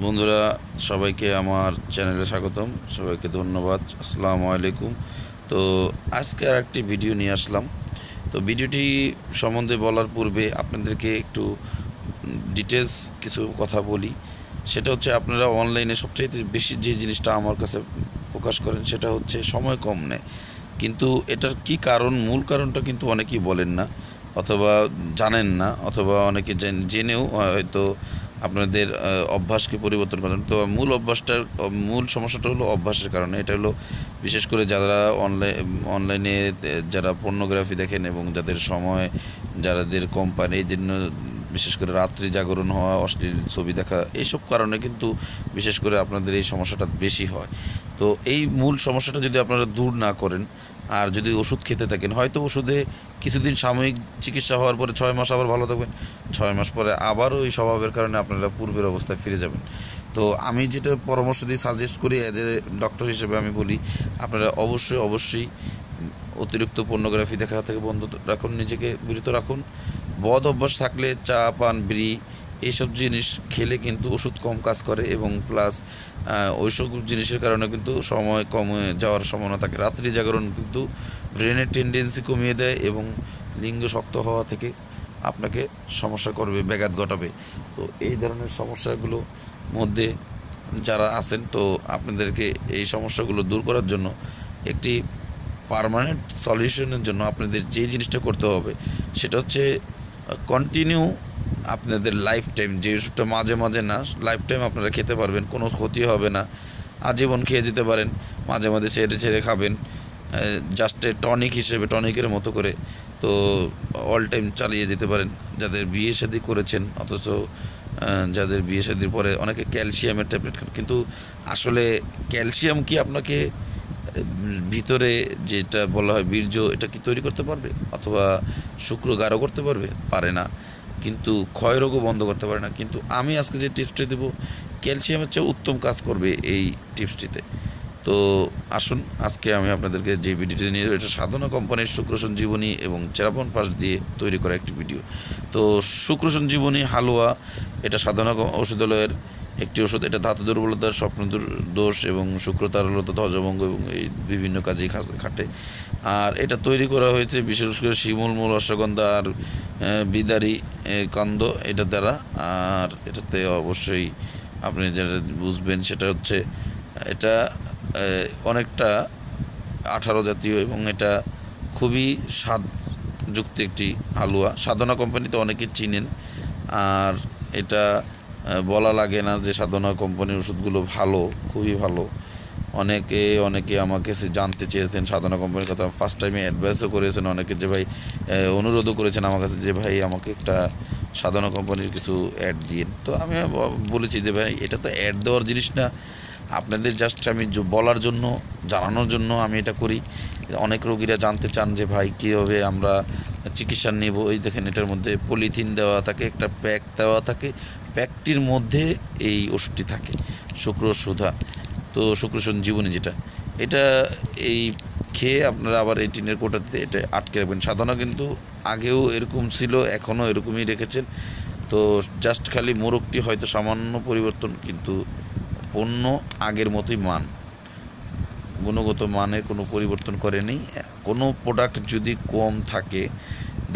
বন্ধুরা, সবাইকে আমার চ্যানেলে স্বাগতম। সবাইকে ধন্যবাদ। আসসালামু আলাইকুম। তো আজকে আর একটি ভিডিও নিয়ে আসলাম। তো ভিডিওটি সম্বন্ধে বলার পূর্বে আপনাদেরকে একটু ডিটেলস কিছু কথা বলি। সেটা হচ্ছে, আপনারা অনলাইনে সবচাইতে বেশি যে জিনিসটা আমার কাছে প্রকাশ করেন সেটা হচ্ছে সময় কম নেয়। কিন্তু এটার কি কারণ, মূল কারণটা কিন্তু অনেকেই বলেন না, অথবা জানেন না, অথবা অনেকে জেনেও হয়তো আপনাদের অভ্যাসকে পরিবর্তন করেন। তো মূল সমস্যাটা হলো অভ্যাসের কারণে। এটা হলো বিশেষ করে যারা অনলাইনে যারা পর্নোগ্রাফি দেখেন এবং যাদের সময়, যাদের কোম্পানি এই জন্য বিশেষ করে রাত্রি জাগরণ হওয়া, অশ্লীল ছবি দেখা, এইসব কারণে কিন্তু বিশেষ করে আপনাদের এই সমস্যাটা বেশি হয়। তো এই মূল সমস্যাটা যদি আপনারা দূর না করেন, আর যদি ওষুধ খেতে থাকেন, হয়তো ওষুধে কিছুদিন সাময়িক চিকিৎসা হওয়ার পরে 6 মাস আবার ভালো থাকবেন, 6 মাস পরে আবারও ওই স্বভাবের কারণে আপনারা পূর্বের অবস্থায় ফিরে যাবেন। তো আমি যেটা পরামর্শ দিয়ে সাজেস্ট করি, অ্যাজ এ ডক্টর হিসেবে আমি বলি, আপনারা অবশ্যই অতিরিক্ত পর্নোগ্রাফি দেখা থেকে বন্ধ রাখুন, নিজেকে বিরত রাখুন। বদ অভ্যাস থাকলে চা পান, বিড়ি, এইসব জিনিস খেলে কিন্তু ওষুধ কম কাজ করে, এবং প্লাস ওইসব জিনিসের কারণে কিন্তু সময় কমে যাওয়ার সম্ভাবনা থাকে। রাত্রি জাগরণ কিন্তু ব্রেনের টেন্ডেন্সি কমিয়ে দেয় এবং লিঙ্গ শক্ত হওয়া থেকে আপনাকে সমস্যা করবে, ব্যাঘাত ঘটাবে। তো এই ধরনের সমস্যাগুলো মধ্যে যারা আছেন, তো আপনাদেরকে এই সমস্যাগুলো দূর করার জন্য একটি পার্মানেন্ট সলিউশনের জন্য আপনাদের যে জিনিসটা করতে হবে সেটা হচ্ছে কন্টিনিউ আপনাদের লাইফ টাইম, যে ওষুধটা মাঝে মাঝে না, লাইফ টাইম আপনারা খেতে পারবেন, কোনো ক্ষতি হবে না, আজীবন খেয়ে যেতে পারেন। মাঝে মাঝে ছেড়ে ছেড়ে খাবেন, জাস্ট টনিক হিসেবে, টনিকের মতো করে। তো অল টাইম চালিয়ে যেতে পারেন। যাদের বিয়ে শাদী করেছেন, অথচ যাদের বিয়ে শাদীর পরে অনেকে ক্যালসিয়ামের ট্যাবলেট খান, কিন্তু আসলে ক্যালসিয়াম কি আপনাকে ভিতরে যেটা বলা হয় বীর্য, এটা কি তৈরি করতে পারবে? অথবা শুক্র গাঢ় করতে পারবে? পারে না। কিন্তু ক্ষয়রোগও বন্ধ করতে পারে না। কিন্তু আমি আজকে যে টিপসটি দেবো, ক্যালসিয়ামের চেয়ে উত্তম কাজ করবে এই টিপসটিতে। তো আসুন, আজকে আমি আপনাদেরকে যে ভিডিওটি নিয়ে, এটা সাধনা কোম্পানির শুক্র সঞ্জীবনী এবং চেরাপন পাশ দিয়ে তৈরি করা একটি ভিডিও। তো শুক্র সঞ্জীবনী হালুয়া, এটা সাধনা ঔষধালয়ের একটি ওষুধ। এটা ধাতু দুর্বলতার, স্বপ্ন দোষ এবং শুক্র তারলতা, ধ্বজভঙ্গ এবং এই বিভিন্ন কাজেই খাটে। আর এটা তৈরি করা হয়েছে বিশেষ করে শিমুল, মূল, অশ্বগন্ধা আর বিদারি কান্দ এটা দ্বারা। আর এটাতে অবশ্যই আপনি যেটা বুঝবেন সেটা হচ্ছে, এটা অনেকটা 18 জাতীয় এবং এটা খুবই স্বাদযুক্ত একটি হালুয়া। সাধনা কোম্পানিতে অনেকে চিনেন, আর এটা বলা লাগে না যে সাধনা কোম্পানির ওষুধগুলো ভালো, খুবই ভালো। অনেকে আমাকে জানতে চেয়েছেন সাধনা কোম্পানির কথা, ফার্স্ট টাইমে অ্যাডভাইসও করেছেন অনেকে, যে ভাই অনুরোধও করেছেন আমার কাছে যে ভাই আমাকে একটা সাধনা কোম্পানির কিছু অ্যাড দিন। তো আমি বলেছি যে ভাই, এটা তো অ্যাড দেওয়ার জিনিস না, আপনাদের জাস্ট আমি বলার জন্য, জানানোর জন্য আমি এটা করি। অনেক রোগীরা জানতে চান যে ভাই কীভাবে আমরা চিকিৎসা নেব। এই দেখেন, এটার মধ্যে পলিথিন দেওয়া থাকে, একটা প্যাক দেওয়া থাকে, প্যাকটির মধ্যে এই ওষুধটি থাকে, শুক্র সুধা। তো শুক্র সঞ্জীবনী যেটা, এটা এই খেয়ে আপনারা আবার এই টিনের কোটাতে এটা আটকে রাখবেন। সাধনা কিন্তু আগেও এরকম ছিল, এখনও এরকমই রেখেছেন। তো জাস্ট খালি মোড়কটি হয়তো সামান্য পরিবর্তন, কিন্তু পণ্য আগের মতোই মান, গুণগত মানের কোনো পরিবর্তন করেনি। কোনো প্রোডাক্ট যদি কম থাকে,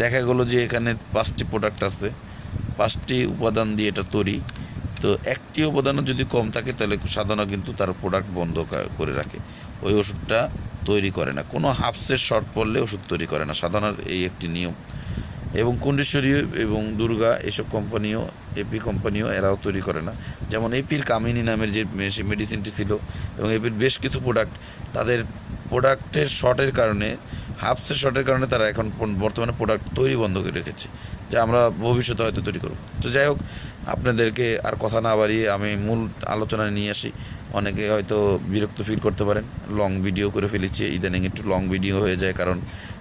দেখা গেলো যে এখানে 5টি প্রোডাক্ট আছে, 5টি উপাদান দিয়ে এটা তৈরি, তো একটি উপাদানও যদি কম থাকে তাহলে সাধনা কিন্তু তার প্রোডাক্ট বন্ধ করে রাখে, ওই ওষুধটা তৈরি করে না। কোনো হাফসের শর্ট পড়লে ওষুধ তৈরি করে না, সাধনার এই একটি নিয়ম। এবং কুণ্ডেশ্বরী এবং দুর্গা এসব কোম্পানিও, এপি কোম্পানিও এরাও তৈরি করে না। যেমন এপির কামিনী নামের যে মেডিসিনটি ছিল, এবং এপির বেশ কিছু প্রোডাক্ট, তাদের প্রোডাক্টের শর্টের কারণে, হাফসের শর্টের কারণে তারা এখন বর্তমানে প্রোডাক্ট তৈরি বন্ধ করে রেখেছে, যা আমরা ভবিষ্যতে হয়তো তৈরি করব। তো যাই হোক, আপনাদেরকে আর কথা না বাড়িয়ে আমি মূল আলোচনায় নিয়ে আসি। অনেকে হয়তো বিরক্ত ফিল করতে পারেন, লং ভিডিও করে ফেলেছি, ইদানিং একটু লং ভিডিও হয়ে যায়, কারণ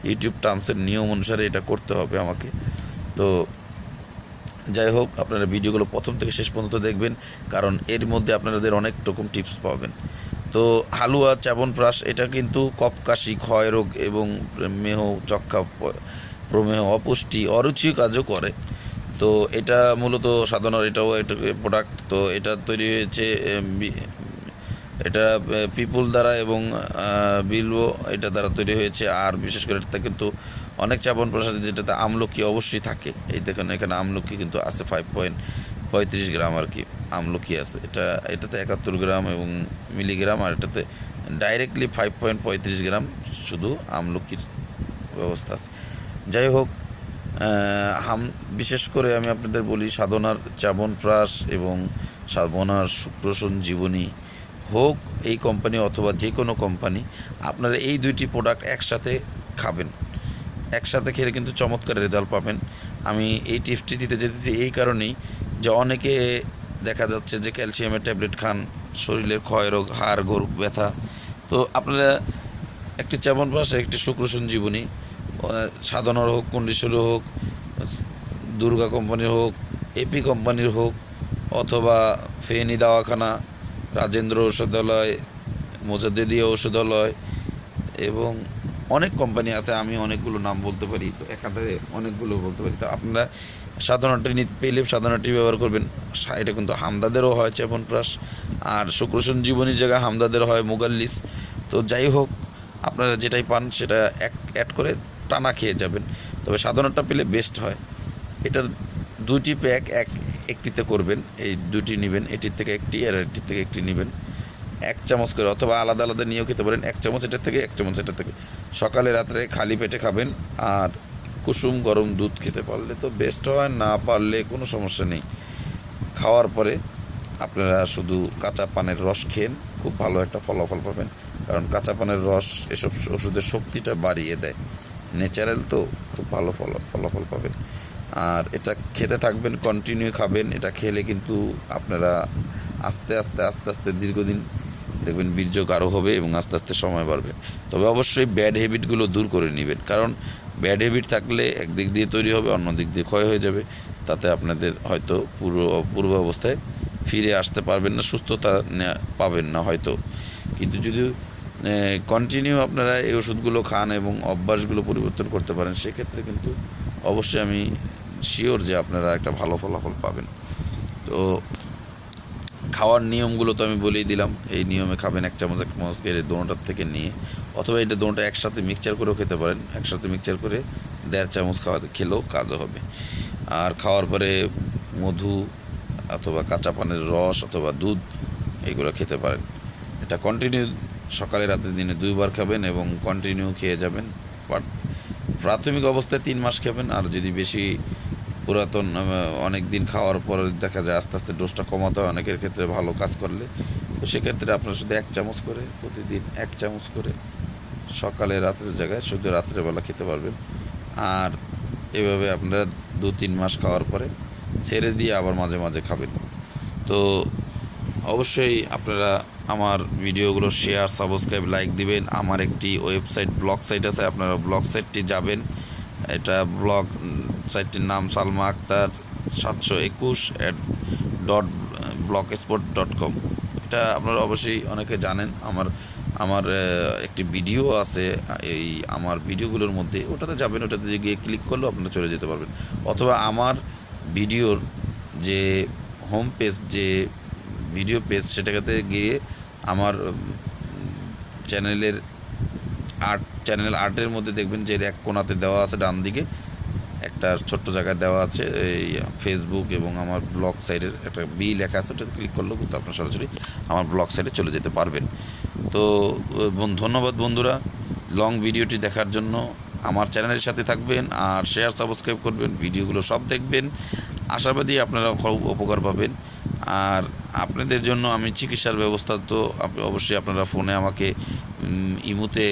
ইউটিউব টার্মসের নিয়ম অনুসারে এটা করতে হবে আমাকে। তো যাই হোক, আপনারা ভিডিওগুলো প্রথম থেকে শেষ পর্যন্ত দেখবেন, কারণ এর মধ্যে আপনাদের অনেক রকম টিপস পাবেন। তো হালুয়া চ্যবনপ্রাশ, এটা কিন্তু কফকাশি, ক্ষয়রোগ এবং মেহ, যক্ষা, প্রমেহ, অপুষ্টি, অরুচি কাজও করে। তো এটা মূলত সাধারণ, এটাও একটা প্রোডাক্ট। তো এটা তৈরি হয়েছে এটা পিপুল দ্বারা এবং বিলবো এটা দ্বারা তৈরি হয়েছে। আর বিশেষ করে এটা কিন্তু অনেক চ্যবনপ্রাশ আছে যেটাতে আমলকি অবশ্যই থাকে। এই দেখেন এখানে আমলকি কিন্তু আছে 5.35 গ্রাম আর কি আমলকি আছে। এটাতে 71 গ্রাম এবং মিলিগ্রাম, আর এটাতে ডাইরেক্টলি 5.35 গ্রাম শুধু আমলকির ব্যবস্থা আছে। যাই হোক, বিশেষ করে আমি আপনাদের বলি, সাধনার চ্যবনপ্রাশ এবং সাধনার শুক্রসঞ্জীবনী হোক এই কোম্পানি অথবা যে কোনো কোম্পানি, আপনারা এই দুইটি প্রোডাক্ট একসাথে খাবেন। একসাথে খেলে কিন্তু চমৎকার রেজাল্ট পাবেন। আমি এই টিপসটি দিতে যেতেছি এই কারণেই যে অনেকে দেখা যাচ্ছে যে ক্যালসিয়ামের ট্যাবলেট খান, শরীরের ক্ষয়রোগ, হাড় গোড় ব্যথা। তো আপনারা একটি চ্যবনপ্রাশ, একটি শুক্রসঞ্জীবনী, সাধনার হোক, কন্ডিশনের হোক, দুর্গা কোম্পানির হোক, এপি কোম্পানির হোক, অথবা ফেনী দাওয়াখানা, রাজেন্দ্র ঔষধালয়, মোজাদ্দেদিয়া ঔষধালয় এবং অনেক কোম্পানি আছে, আমি অনেকগুলো নাম বলতে পারি, তো একাধারে অনেকগুলো বলতে পারি। তো আপনারা সাধারণটি পেলে সাধারণটি ব্যবহার করবেন। এটা কিন্তু হামদাদেরও হয় চ্যবনপ্রাশ, আর শুক্রসঞ্জীবনীর জায়গায় হামদাদের হয় মুগাল্লিস। তো যাই হোক, আপনারা যেটাই পান সেটা অ্যাড করে টানা খেয়ে যাবেন। তবে সাধারণটা পেলে বেস্ট হয়। এটার দুইটি প্যাক একটিতে করবেন, এই দুটি নেবেন, এটির থেকে একটি আর এটির থেকে একটি নেবেন, 1 চামচ করে, অথবা আলাদা আলাদা নিয়েও খেতে পারেন। 1 চামচ এটার থেকে, 1 চামচ এটার থেকে। সকালে রাত্রে খালি পেটে খাবেন। আর কুসুম গরম দুধ খেতে পারলে তো বেস্ট হয়, না পারলে কোনো সমস্যা নেই। খাওয়ার পরে আপনারা শুধু কাঁচা পানের রস খেন, খুব ভালো একটা ফলাফল পাবেন। কারণ কাঁচা পানের রস এসব ওষুধের শক্তিটা বাড়িয়ে দেয়, ন্যাচারাল, তো খুব ভালো ফলাফল পাবেন। আর এটা খেতে থাকবেন, কন্টিনিউ খাবেন। এটা খেলে কিন্তু আপনারা আস্তে আস্তে দীর্ঘদিন দেখবেন বীর্য গাঢ় হবে এবং আস্তে আস্তে সময় বাড়বে। তবে অবশ্যই ব্যাড হ্যাবিটগুলো দূর করে নেবেন, কারণ ব্যাড হ্যাবিট থাকলে একদিক দিয়ে তৈরি হবে, অন্য দিক দিয়ে ক্ষয় হয়ে যাবে। তাতে আপনাদের হয়তো পূর্ব অবস্থায় ফিরে আসতে পারবেন না, সুস্থতা পাবেন না হয়তো। কিন্তু যদি কন্টিনিউ আপনারা এই ওষুধগুলো খান এবং অভ্যাসগুলো পরিবর্তন করতে পারেন, সেক্ষেত্রে কিন্তু অবশ্যই আমি শিওর যে আপনারা একটা ভালো ফলাফল পাবেন। তো খাওয়ার নিয়মগুলো তো আমি বলেই দিলাম। এই নিয়মে খাবেন, 1 চামচ করে দোনোটার থেকে নিয়ে, অথবা এটা দোনোটা একসাথে মিক্সচার করেও খেতে পারেন। একসাথে মিক্সচার করে 1.5 চামচ খেলেও কাজও হবে। আর খাওয়ার পরে মধু অথবা কাঁচা পানের রস অথবা দুধ এগুলো খেতে পারেন। এটা কন্টিনিউ সকালে রাতে দিনে 2 বার খাবেন এবং কন্টিনিউ খেয়ে যাবেন। প্রাথমিক অবস্থায় 3 মাস খাবেন, আর যদি বেশি পুরাতন অনেক দিন খাওয়ার পরে দেখা যায় আস্তে আস্তে ডোজটা কমাতে হয় অনেকের ক্ষেত্রে ভালো কাজ করলে। তো সেক্ষেত্রে আপনারা শুধু 1 চামচ করে প্রতিদিন 1 চামচ করে সকালে রাতের জায়গায় শুধু রাত্রেবেলা খেতে পারবেন। আর এভাবে আপনারা 2-3 মাস খাওয়ার পরে ছেড়ে দিয়ে আবার মাঝে মাঝে খাবেন। তো অবশ্যই আপনারা আমার ভিডিওগুলো শেয়ার, সাবস্ক্রাইব, লাইক দিবেন। আমার একটি ওয়েবসাইট, ব্লগ সাইট আছে, আপনারা ব্লগ সাইটটি যাবেন। এটা ব্লগ সাইটটির নাম সালমা আক্তার 721@blogspot.com। এটা আপনারা অবশ্যই অনেকে জানেন। আমার একটি ভিডিও আছে এই আমার ভিডিওগুলোর মধ্যে, ওটাতে যাবেন, ওটাতে গিয়ে ক্লিক করলেও আপনারা চলে যেতে পারবেন। অথবা আমার ভিডিওর যে হোম পেজ, যে ভিডিও পেজ, সেটাতে গিয়ে আমার চ্যানেল আর্টের মধ্যে দেখবেন যে এক কোণাতে দেওয়া আছে, ডান দিকে একটা ছোট্ট জায়গায় দেওয়া আছে এই ফেসবুক এবং আমার ব্লগ সাইটের একটা লেখা আছে, ওটাতে ক্লিক করলেও কিন্তু আপনার সরাসরি আমার ব্লগ সাইটে চলে যেতে পারবেন। তো ধন্যবাদ বন্ধুরা, লং ভিডিওটি দেখার জন্য। আমার চ্যানেলের সাথে থাকবেন আর শেয়ার, সাবস্ক্রাইব করবেন, ভিডিওগুলো সব দেখবেন। আশাবাদী আপনারা খুব উপকার পাবেন। আর আপনাদের জন্য আমি চিকিৎসার ব্যবস্থা, তো অবশ্যই আপনারা ফোনে আমাকে ইমুতে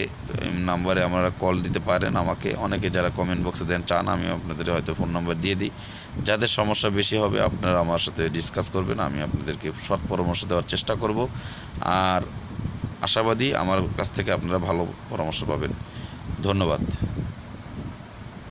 নাম্বারে আপনারা কল দিতে পারেন আমাকে। অনেকে যারা কমেন্ট বক্সে দেন চান, আমি আপনাদের হয়তো ফোন নাম্বার দিয়ে দিই। যাদের সমস্যা বেশি হবে আপনারা আমার সাথে ডিসকাস করবেন, আমি আপনাদেরকে সৎ পরামর্শ দেওয়ার চেষ্টা করব। আর আশাবাদী আমার কাছ থেকে আপনারা ভালো পরামর্শ পাবেন। ধন্যবাদ।